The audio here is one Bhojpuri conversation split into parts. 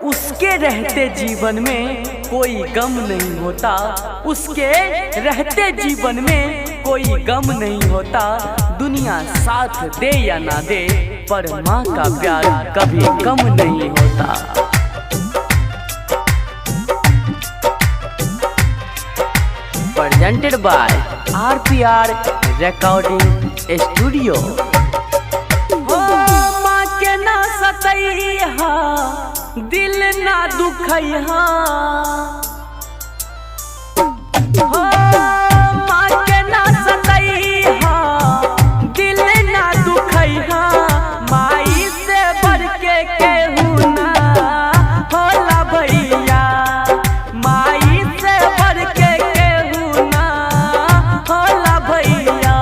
उसके रहते जीवन में कोई गम नहीं होता, उसके रहते जीवन में कोई गम नहीं होता। दुनिया साथ दे या ना दे, पर माँ का प्यार कभी कम नहीं होता। Presented by RPR recording studio. माँ के ना सतैहा, दिल ना दुखैहा, माँ के ना सतैहा, दिल ना दुखैहा। माई से बढ़ के केहू ना होला भैया, माई से बढ़ के केहू ना होला भैया।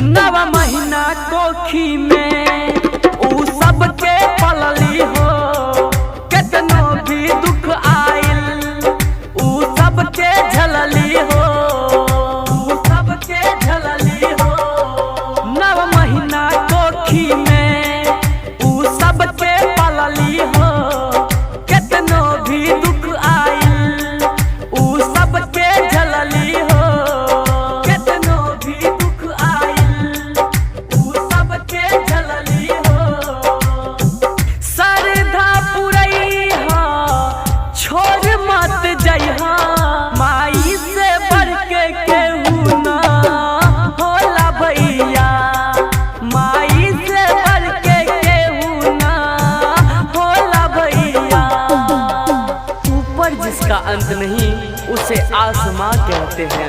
नवा महीना कोखी में ऊ सबके पलली हो, कितनो भी दुख आइल ऊ सबके झलली हो, ऊ सबके झलली हो। नवा महीना कोखी में ऊ सबके पलली हो, कितनो भी दुख आइल ऊ सबके झलली हो। माई से बढ़ के केहू ना होला भैया, माई से बढ़ के केहू ना होला भैया। ऊपर जिसका अंत नहीं उसे आसमां कहते हैं,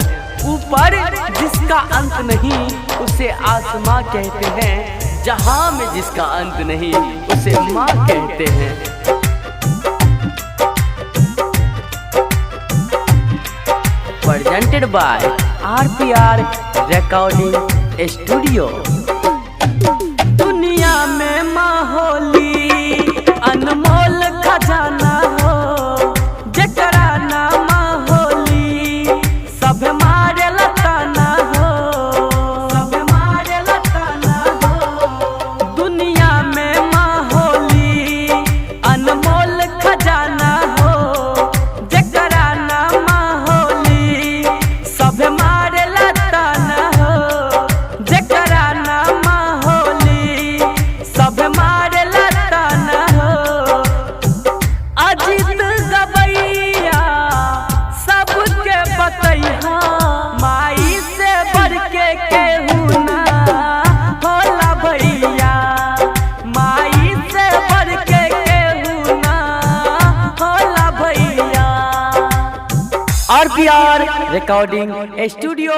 ऊपर जिसका अंत नहीं उसे आसमां कहते हैं। जहां में जिसका अंत नहीं उसे माँ कहते हैं। Presented by RPR recording studio. दुनिया में माँ होली अनमोल खजाना हो, जकरा ना माँ होली सब मारे लताना हो, सब मारे लताना हो। दुनिया में माँ होली अनमोल खजाना हो, जकरा ना सब मारे लताना हो, जकरा नाम होली सब मारे लताना हो। अजीत गवैया सबके बतैहा, माई से बढ़ के केहू ना होला भैया, माई से बढ़ के केहू ना होला भैया। RPR recording studio